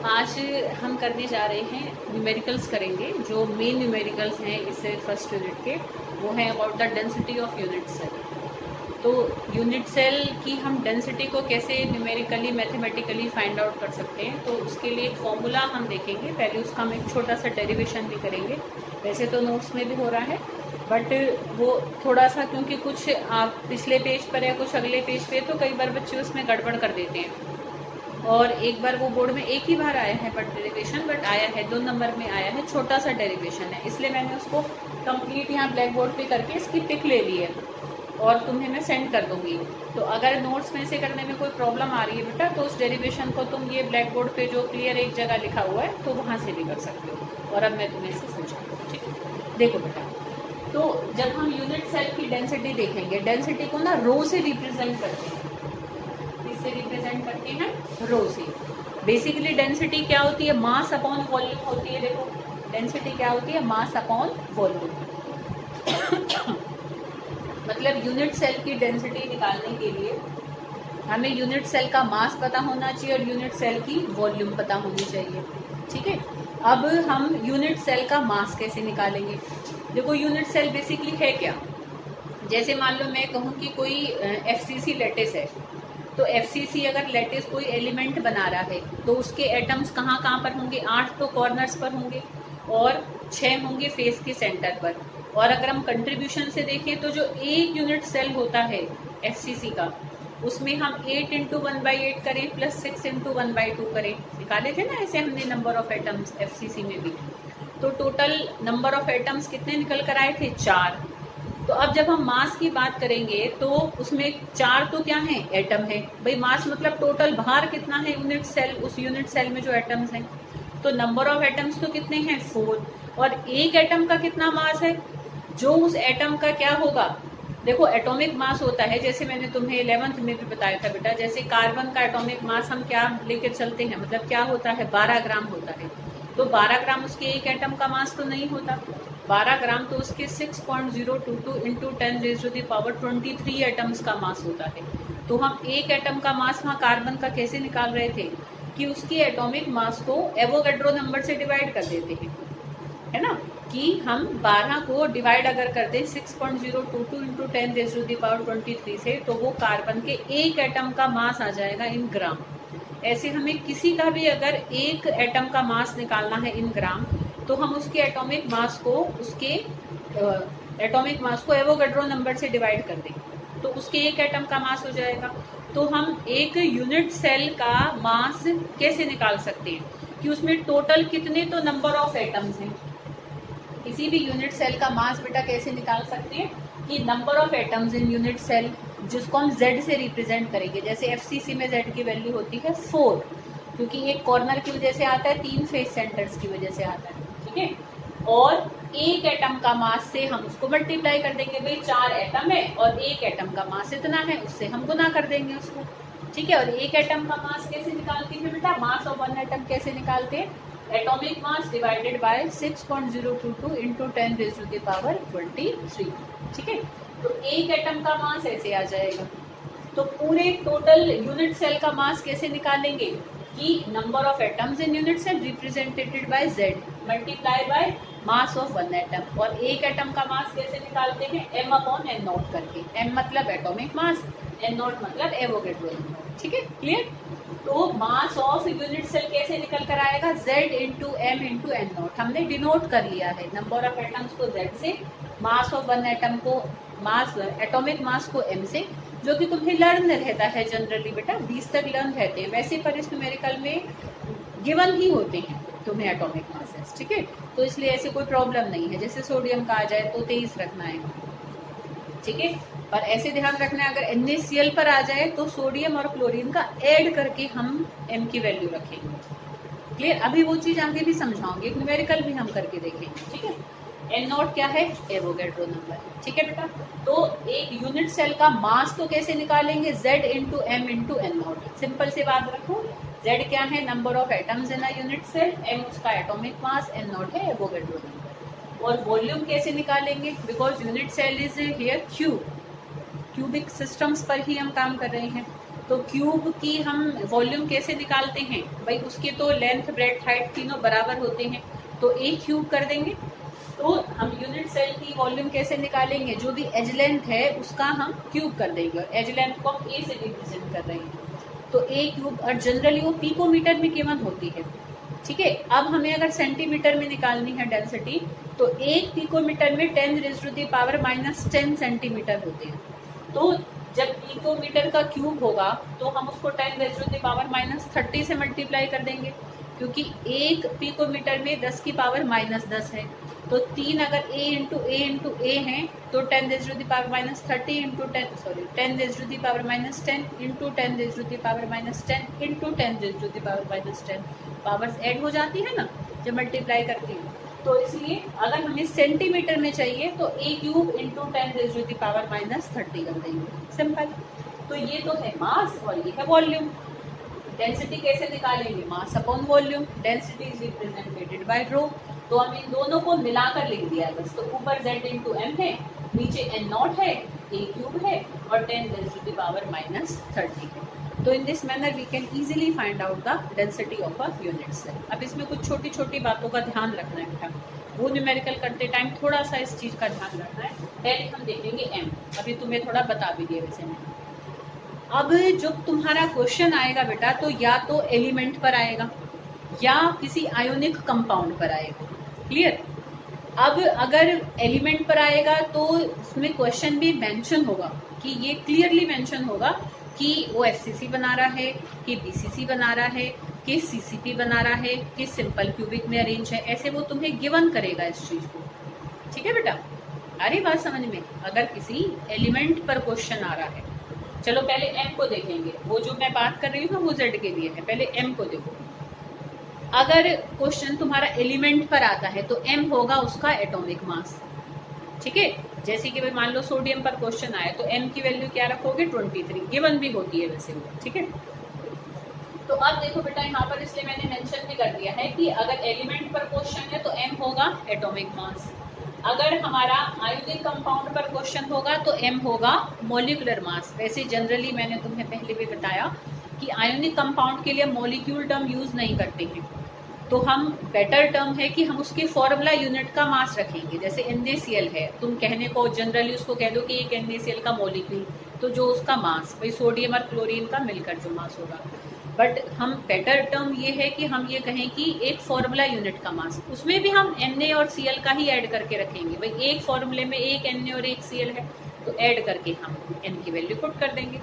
आज हम करने जा रहे हैं न्यूमेरिकल्स करेंगे। जो मेन न्यूमेरिकल्स हैं इससे फर्स्ट यूनिट के, वो हैं about the density of unit cell. तो यूनिट सेल की हम डेंसिटी को कैसे न्यूमेरिकली मैथमेटिकली फाइंड आउट कर सकते हैं, तो उसके लिए एक फॉर्मूला हम देखेंगे। पहले उसका हम एक छोटा सा डेरिवेशन भी करेंगे। वैसे तो नोट्स में भी हो रहा है, बट वो थोड़ा सा, क्योंकि कुछ आप पिछले पेज पर या कुछ अगले पेज पे, तो कई बार बच्चे उसमें गड़बड़ कर देते हैं। और एक बार वो बोर्ड में एक ही बार आया है बट डेरिवेशन, बट आया है 2 नंबर में आया है, छोटा सा डेरिवेशन है, इसलिए मैंने उसको कंप्लीट यहाँ ब्लैक बोर्ड पे करके इसकी पिक ले ली है और तुम्हें मैं सेंड कर दूंगी। तो अगर नोट्स में से करने में कोई प्रॉब्लम आ रही है बेटा, तो उस डेरिवेशन को तुम ये ब्लैक बोर्ड पे जो क्लियर एक जगह लिखा हुआ है, तो वहाँ से भी कर सकते हो। और अब मैं तुम्हें इसे समझाऊँ, ठीक है। देखो बेटा, तो जब हम यूनिट सेल की डेंसिटी देखेंगे, डेंसिटी को ना रो से रिप्रेजेंट करते हैं। इससे रिप्रेजेंट करते हैं रो से। बेसिकली डेंसिटी क्या होती है? मास अपॉन वॉल्यूम होती है। देखो डेंसिटी क्या होती है? मास अपॉन वॉल्यूम। मतलब यूनिट सेल की डेंसिटी निकालने के लिए हमें यूनिट सेल का मास पता होना चाहिए और यूनिट सेल की वॉल्यूम पता होनी चाहिए, ठीक है। अब हम यूनिट सेल का मास कैसे निकालेंगे? देखो यूनिट सेल बेसिकली है क्या? जैसे मान लो मैं कहूँ कि कोई एफसीसी लैटिस है, तो एफसीसी अगर लैटिस कोई एलिमेंट बना रहा है, तो उसके एटम्स कहाँ कहाँ पर होंगे? 8 तो कॉर्नर्स पर होंगे और 6 होंगे फेस के सेंटर पर। और अगर हम कंट्रीब्यूशन से देखें, तो जो एक यूनिट सेल होता है एफसीसी का, उसमें हम 8 इंटू 1/8 करें प्लस 6 इंटू 1/2 करें, निकाले थे ना ऐसे हमने नंबर ऑफ एटम्स एफसीसी में भी। तो टोटल नंबर ऑफ एटम्स कितने निकल कर आए थे? 4। तो अब जब हम मास की बात करेंगे, तो उसमें 4 तो क्या है? एटम है भाई। मास मतलब टोटल भार कितना है यूनिट सेल, उस यूनिट सेल में जो एटम्स हैं। तो नंबर ऑफ एटम्स तो कितने हैं? 4। और एक एटम का कितना मास है? जो उस एटम का क्या होगा? देखो एटॉमिक मास होता है, जैसे मैंने तुम्हें 11th में भी बताया था बेटा, जैसे कार्बन का एटॉमिक मास हम क्या लेकर चलते हैं, मतलब क्या होता है? 12 ग्राम होता है। तो 12 ग्राम उसके एक एटम का मास तो नहीं होता। 12 ग्राम तो उसके 6.022 इंटू 10⁻23 एटम्स का मास होता है। तो हम एक एटम का मास वहाँ कार्बन का कैसे निकाल रहे थे कि उसकी एटॉमिक मास को एवोगैड्रो नंबर से डिवाइड कर देते हैं, है ना। कि हम 12 को डिवाइड अगर कर दें 6.022 इंटू 10⁻23 से, तो वो कार्बन के एक एटम का मास आ जाएगा इन ग्राम। ऐसे हमें किसी का भी अगर एक एटम का मास निकालना है इन ग्राम, तो हम उसके एटॉमिक मास को एवोगैड्रो नंबर से डिवाइड कर दें, तो उसके एक एटम का मास हो जाएगा। तो हम एक यूनिट सेल का मास कैसे निकाल सकते हैं कि उसमें टोटल कितने तो नंबर ऑफ एटम्स हैं। किसी भी यूनिट सेल का मास बेटा कैसे निकाल सकते हैं कि number of atoms in unit cell, जिसको हम Z से रिप्रेजेंट करेंगे। जैसे एफसीसी में Z की वैल्यू होती है 4, क्योंकि एक कॉर्नर की वजह से आता है, 3 फेस सेंटर्स की वजह से आता है, ठीक है। और एक एटम का मास से हम उसको मल्टीप्लाई कर देंगे, भाई 4 एटम है और एक एटम का मास इतना है, उससे हम गुना कर देंगे उसको, ठीक है। और एक एटम का मास कैसे निकालते हैं बेटा? मास ऑफ वन एटम कैसे निकालते हैं? Atomic mass divided by 6.022 into 10⁻23, ठीक है। तो एक एटम का मास ऐसे आ जाएगा। तो पूरे टोटल यूनिट सेल का मास कैसे निकालेंगे कि number of atoms in unit cell represented by Z multiply by mass of one atom. और एक एटम का मास कैसे निकालते हैं? m/n0 करके। m मतलब एटॉमिक मास, n0 मतलब एवोगैड्रो नंबर, ठीक है, क्लियर। तो मास ऑफ यूनिट सेल कैसे निकल कर आएगा? Z into m into n0। हमने डिनोट कर लिया है नंबर ऑफ एटम्स को Z से, मास ऑफ वन एटम को मास, एटॉमिक मास को m से, जो कि तुम्हें लर्न रहता है जनरली बेटा, 20 तक लर्न रहते हैं। वैसे पर इस न्यूमेरिकल में गिवन ही होते हैं तुम्हें एटॉमिक मासेस, ठीक है। तो इसलिए ऐसे कोई प्रॉब्लम नहीं है। जैसे सोडियम का आ जाए तो 23 रखना है, ठीक है। और ऐसे ध्यान रखना है, अगर NaCl पर आ जाए तो सोडियम और क्लोरीन का ऐड करके हम m की वैल्यू रखेंगे, क्लियर। अभी वो चीज आगे भी समझाऊंगी, एक न्यूमेरिकल भी हम करके देखेंगे, ठीक है। n0 क्या है? एवोगैड्रो नंबर, ठीक है बेटा। तो एक यूनिट सेल का मास तो कैसे निकालेंगे? Z into m into n0। Simple से बात रखो, Z क्या है? Number of atoms in a unit cell, m उसका एटॉमिक मास, n0 है एवोगैड्रो नंबर। और वॉल्यूम कैसे निकालेंगे? Because unit cell is here cubic systems पर ही हम काम कर रहे हैं, तो क्यूब की हम वॉल्यूम कैसे निकालते हैं भाई, उसके तो लेंथ ब्रेड्थ हाइट तीनों बराबर होते हैं, तो ए क्यूब कर देंगे। तो हम यूनिट सेल की वॉल्यूम कैसे निकालेंगे, जो भी एज लेंथ है उसका हम क्यूब कर देंगे, और एज लेंथ को हम ए से रिप्रेजेंट कर रहे हैं, तो ए क्यूब, और जनरली वो पिकोमीटर में गिवन होती है। ठीक है, अब हमें अगर सेंटीमीटर में निकालनी है डेंसिटी, तो एक पिकोमीटर में 10⁻⁻10 सेंटीमीटर होते हैं। तो जब पिकोमीटर का क्यूब होगा तो हम उसको 10⁻⁻30 से मल्टीप्लाई कर देंगे, क्योंकि एक पिकोमीटर में 10⁻−10 है। तो 3 अगर a इंटू ए है तो 10⁻30 into 10 sorry 10⁻10 into 10⁻10 into 10⁻10 powers add हो जाती है ना जब मल्टीप्लाई करती है। तो इसलिए अगर हमें सेंटीमीटर में चाहिए तो a क्यूब इंटू 10⁻30 कर देंगे, सिंपल। तो ये तो है मास और ये है वॉल्यूम। डेंसिटी कैसे निकालेंगे, mass upon volume, density is represented by rho. तो हम इन दोनों को मिलाकर लिख दिया बस। तो ऊपर z इंटू एम है, नीचे n नॉट है, a क्यूब है और 10⁻30 है। तो in this manner we can easily find out the density of a unit cell. अब इसमें कुछ छोटी छोटी बातों का ध्यान रखना है बेटा, वो न्यूमेरिकल करते टाइम थोड़ा सा इस चीज़ का ध्यान रखना है। पहले हम देखेंगे m, अभी तुम्हें थोड़ा बता भी दिया वैसे मैंने। अब जो तुम्हारा क्वेश्चन आएगा बेटा, तो या तो एलिमेंट पर आएगा या किसी आयोनिक कंपाउंड पर आएगा, क्लियर। अब अगर एलिमेंट पर आएगा तो उसमें क्वेश्चन भी मेंशन होगा, कि ये क्लियरली मेंशन होगा कि वो एफसीसी बना रहा है, कि बीसीसी बना रहा है, कि सीसीपी बना रहा है, कि सिंपल क्यूबिक में अरेंज है, ऐसे वो तुम्हें गिवन करेगा इस चीज को। ठीक है बेटा, अरे बात समझ में। अगर किसी एलिमेंट पर क्वेश्चन आ रहा है, चलो पहले एम को देखेंगे, वो जो मैं बात कर रही हूँ वो जेड के लिए है, पहले एम को देखो। अगर क्वेश्चन तुम्हारा एलिमेंट पर आता है तो एम होगा उसका एटॉमिक मास। ठीक है, जैसे कि भाई मान लो सोडियम पर क्वेश्चन आया तो एम की वैल्यू क्या रखोगे, 23, गिवन भी होती है वैसे वो। ठीक है, तो अब देखो बेटा यहाँ पर इसलिए मैंने मेंशन भी कर दिया है कि अगर एलिमेंट पर क्वेश्चन है तो एम होगा एटॉमिक मास। अगर हमारा आयोनिक कंपाउंड पर क्वेश्चन होगा तो एम होगा मॉलिक्यूलर मास। वैसे जनरली मैंने तुम्हें पहले भी बताया कि आयोनिक कंपाउंड के लिए मॉलिक्यूल टर्म यूज नहीं करते हैं, तो हम बेटर टर्म है कि हम उसके फॉर्मूला यूनिट का मास रखेंगे। जैसे NaCl है, तुम कहने को जनरली उसको कह दो कि एक NaCl का मॉलिक्यूल, तो जो उसका मास भाई सोडियम और क्लोरीन का मिलकर जो मास होगा। बट हम बेटर टर्म ये है कि हम ये कहें कि एक फॉर्मूला यूनिट का मास, उसमें भी हम Na और Cl का ही ऐड करके रखेंगे। भाई एक फॉर्मूले में एक Na और एक Cl है तो ऐड करके हम n की वैल्यू पुट कर देंगे।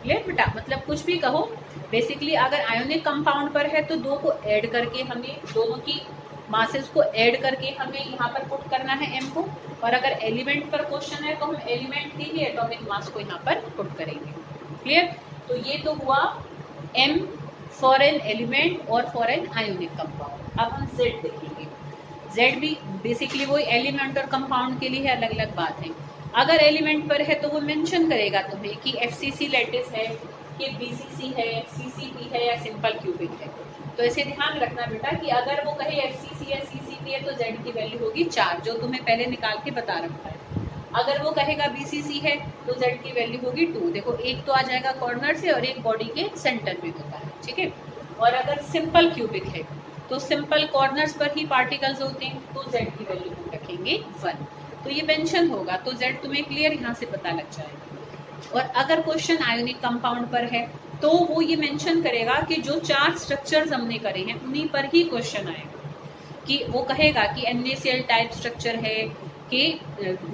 क्लियर बेटा, मतलब कुछ भी कहो, बेसिकली अगर आयोनिक कंपाउंड पर है तो दो को ऐड करके हमें दोनों की मासेस को ऐड करके हमें यहाँ पर पुट करना है m को, और अगर एलिमेंट पर क्वेश्चन है तो हम एलिमेंट की ही एटॉमिक मास को यहाँ पर पुट करेंगे। क्लियर, तो ये तो हुआ m फॉर एन एलिमेंट और फॉर एन आयोनिक कंपाउंड। अब हम z देखेंगे। z भी बेसिकली वही एलिमेंट और कंपाउंड के लिए अलग अलग बात है। अगर एलिमेंट पर है तो वो मेंशन करेगा तुम्हें कि FCC लैटिस है, कि BCC है, CCP है या सिंपल क्यूबिक है। तो ऐसे ध्यान रखना बेटा कि अगर वो कहे FCC है, CCP है तो z की वैल्यू होगी 4, जो तुम्हें पहले निकाल के बता रखा है। अगर वो कहेगा BCC है तो z की वैल्यू होगी 2। देखो एक तो आ जाएगा कॉर्नर से और एक बॉडी के सेंटर में होता है। ठीक है, और अगर सिंपल क्यूबिक है तो सिंपल कॉर्नर्स पर ही पार्टिकल्स होते हैं, तो z की वैल्यू हम रखेंगे 1। तो ये मेंशन होगा तो z तुम्हें क्लियर यहाँ से पता लग जाएगा। और अगर क्वेश्चन आयोनिक कंपाउंड पर है तो वो ये मेंशन करेगा कि जो 4 स्ट्रक्चर्स हमने करे हैं उन्हीं पर ही क्वेश्चन आएगा। कि वो कहेगा कि NaCl टाइप स्ट्रक्चर है, कि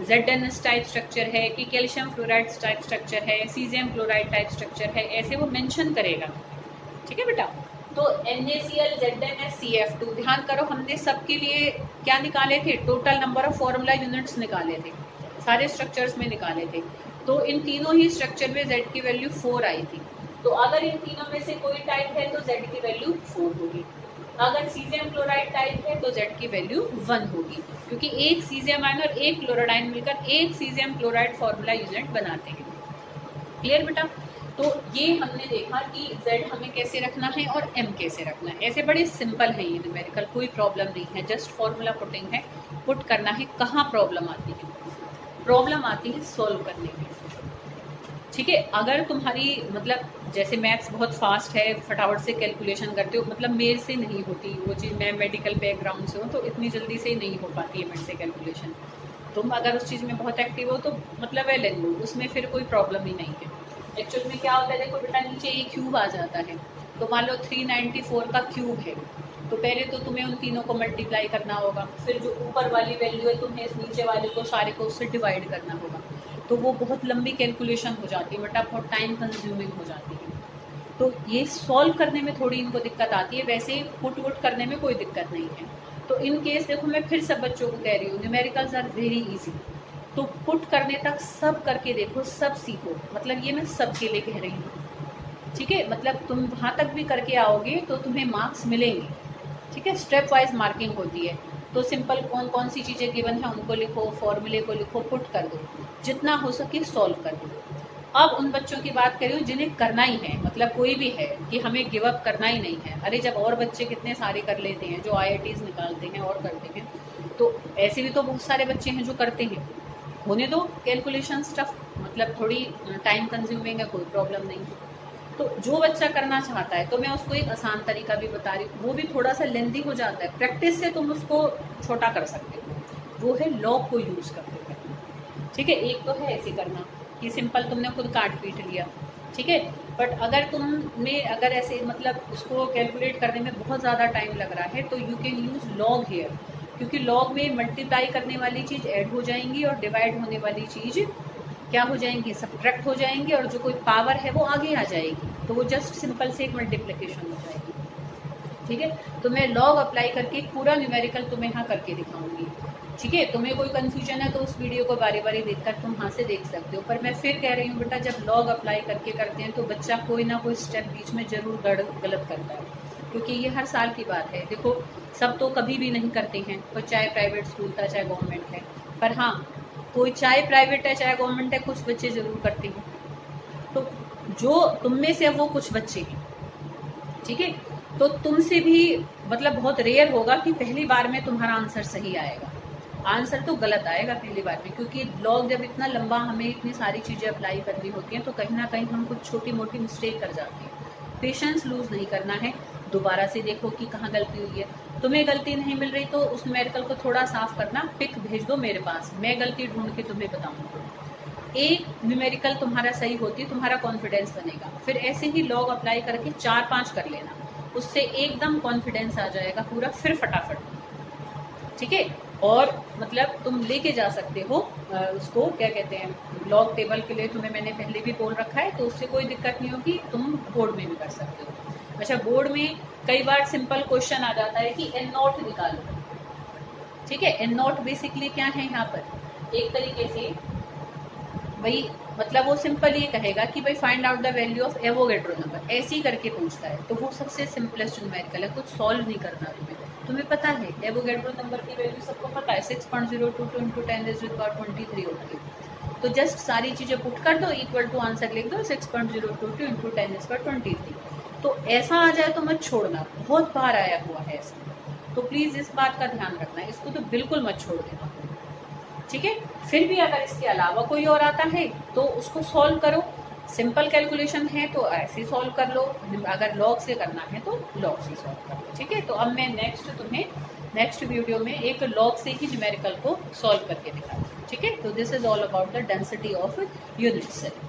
ZnS टाइप स्ट्रक्चर है, कि कैल्शियम फ्लोराइड टाइप स्ट्रक्चर है, सीजियम क्लोराइड टाइप स्ट्रक्चर है, ऐसे वो मेंशन करेगा। ठीक है बेटा, तो NaCl, ZnS, CF2, ध्यान करो हमने सबके लिए क्या निकाले थे, total number of formula units निकाले थे, सारे स्ट्रक्चर्स में निकाले थे। तो इन तीनों ही स्ट्रक्चर में z की वैल्यू 4 आई थी। तो अगर इन तीनों में से कोई टाइप है तो z की वैल्यू 4 होगी। अगर सीजियम क्लोराइड टाइप है तो z की वैल्यू 1 होगी, क्योंकि एक सीजियम आयन और एक क्लोराइड मिलकर एक सीजियम क्लोराइड फॉर्मूला यूनिट बनाते हैं। क्लियर बेटा, तो ये हमने देखा कि z हमें कैसे रखना है और m कैसे रखना है। ऐसे बड़े सिंपल है ये न्यूमेरिकल, कोई प्रॉब्लम नहीं है, जस्ट फॉर्मूला पुटिंग है, पुट करना है। कहाँ प्रॉब्लम आती है, प्रॉब्लम आती है सॉल्व करने में। ठीक है, अगर तुम्हारी मतलब जैसे मैथ्स बहुत फास्ट है, फटाफट से कैलकुलेशन करते हो, मतलब मेरे से नहीं होती वो चीज़, मैं मेडिकल बैकग्राउंड से हूँ तो इतनी जल्दी से नहीं हो पाती है मेरे से कैलकुलेशन। तुम अगर उस चीज़ में बहुत एक्टिव हो तो मतलब वेल एंड गुड, उसमें फिर कोई प्रॉब्लम ही नहीं है। एक्चुअल में क्या होता है, देखो बेटा नीचे एक क्यूब आ जाता है, तो मान लो 394 का क्यूब है, तो पहले तो तुम्हें उन तीनों को मल्टीप्लाई करना होगा, फिर जो ऊपर वाली वैल्यू है तुम्हें इस नीचे वाले को सारे को उससे डिवाइड करना होगा, तो वो बहुत लंबी कैलकुलेशन हो जाती है बेटा, बहुत टाइम कंज्यूमिंग हो जाती है। तो ये सॉल्व करने में थोड़ी इनको दिक्कत आती है, वैसे पुट वुट करने में कोई दिक्कत नहीं है। तो इन केस देखो मैं फिर सब बच्चों को कह रही हूँ, न्यूमेरिकल्स आर वेरी इजी, तो पुट करने तक सब करके देखो, सब सीखो, मतलब ये मैं सबके लिए कह रही हूँ, ठीक है। मतलब तुम वहाँ तक भी करके आओगे तो तुम्हें मार्क्स मिलेंगे, ठीक है। स्टेप वाइज मार्किंग होती है, तो सिंपल कौन कौन सी चीज़ें गिवन है उनको लिखो, फॉर्मूले को लिखो, पुट कर दो, जितना हो सके सॉल्व कर दो। अब उन बच्चों की बात कर रही हूँ जिन्हें करना ही है, मतलब कोई भी है कि हमें गिव अप करना ही नहीं है। अरे जब और बच्चे कितने सारे कर लेते हैं, जो IITs निकालते हैं और करते हैं, तो ऐसे भी तो बहुत सारे बच्चे हैं जो करते हैं, होने दो कैलकुलेशन स्टफ, मतलब थोड़ी टाइम कंज्यूमिंग है, कोई प्रॉब्लम नहीं है। तो जो बच्चा करना चाहता है तो मैं उसको एक आसान तरीका भी बता रही हूँ, वो भी थोड़ा सा लेंदी हो जाता है, प्रैक्टिस से तुम उसको छोटा कर सकते हो, वो है लॉग को यूज करते हैं, ठीक है। एक तो है ऐसे करना कि सिंपल तुमने खुद काट पीट लिया, ठीक है। बट अगर तुम्हें अगर ऐसे मतलब उसको कैलकुलेट करने में बहुत ज़्यादा टाइम लग रहा है तो you can use log here, क्योंकि लॉग में मल्टीप्लाई करने वाली चीज़ ऐड हो जाएंगी और डिवाइड होने वाली चीज़ क्या हो जाएंगी, सब्ट्रैक्ट हो जाएंगी, और जो कोई पावर है वो आगे आ जाएगी, तो वो जस्ट सिंपल से एक मल्टीप्लिकेशन हो जाएगी, ठीक है। तो मैं लॉग अप्लाई करके पूरा न्यूमेरिकल तुम्हें यहाँ करके दिखाऊंगी, ठीक है। तुम्हें कोई कंफ्यूजन है तो उस वीडियो को बारी बारी देखकर तुम वहाँ से देख सकते हो, पर मैं फिर कह रही हूँ बेटा, जब लॉग अप्लाई करके करते हैं तो बच्चा कोई ना कोई स्टेप बीच में जरूर गलत करता है, क्योंकि ये हर साल की बात है। देखो सब तो कभी भी नहीं करते हैं, तो चाहे प्राइवेट स्कूल था चाहे गवर्नमेंट है, पर हाँ कोई चाहे प्राइवेट है चाहे गवर्नमेंट है, कुछ बच्चे जरूर करते हैं। तो जो तुम में से वो कुछ बच्चे हैं, ठीक है, तो तुमसे भी मतलब बहुत रेयर होगा कि पहली बार में तुम्हारा आंसर सही आएगा, आंसर तो गलत आएगा पहली बार में, क्योंकि लॉग जब इतना लंबा हमें इतनी सारी चीज़ें अप्लाई करनी होती हैं तो कहीं ना कहीं हम कुछ छोटी मोटी मिस्टेक कर जाते हैं। पेशेंस लूज नहीं करना है, दोबारा से देखो कि कहाँ गलती हुई है। तुम्हें गलती नहीं मिल रही तो उस न्यूमेरिकल को थोड़ा साफ करना, पिक भेज दो मेरे पास, मैं गलती ढूंढ के तुम्हें बताऊंगा। एक न्यूमेरिकल तुम्हारा सही होती, तुम्हारा कॉन्फिडेंस बनेगा, फिर ऐसे ही लॉग अप्लाई करके 4-5 कर लेना, उससे एकदम कॉन्फिडेंस आ जाएगा पूरा, फिर फटाफट, ठीक है। और मतलब तुम लेके जा सकते हो उसको, क्या कहते हैं, लॉग टेबल के लिए तुम्हें मैंने पहले भी बोल रखा है, तो उससे कोई दिक्कत नहीं होगी, तुम बोर्ड में भी कर सकते हो। अच्छा, बोर्ड में कई बार सिंपल क्वेश्चन आ जाता है कि एन नॉट निकालो, ठीक है। एन नॉट बेसिकली क्या है यहाँ पर, एक तरीके से भाई मतलब वो सिंपल ये कहेगा कि भाई find out the value of Avogadro number, ऐसे ही करके पूछता है, तो वो सबसे सिंपलेस्ट न्यूमेरिकल है, कुछ सॉल्व नहीं करना तुम्हें पता है एवोगैड्रो नंबर की वैल्यू सबको पता है, 6.022 × 10⁻23 होती है। तो जस्ट सारी चीज़ें पुट कर दो, इक्वल टू आंसर लिख दो 6.022 × 10⁻23। तो ऐसा आ जाए तो मत छोड़ना, बहुत बार आया हुआ है ऐसा, तो प्लीज़ इस बात का ध्यान रखना, इसको तो बिल्कुल मत छोड़ देना, ठीक है। फिर भी अगर इसके अलावा कोई और आता है तो उसको सॉल्व करो, सिंपल कैलकुलेशन है तो ऐसे सॉल्व कर लो, अगर लॉग से करना है तो लॉग से सॉल्व कर लो, ठीक है। तो अब मैं नेक्स्ट वीडियो में एक लॉग से ही न्यूमेरिकल को सॉल्व करके दिखाऊंगी, ठीक है। तो this is all about the density of unit cell.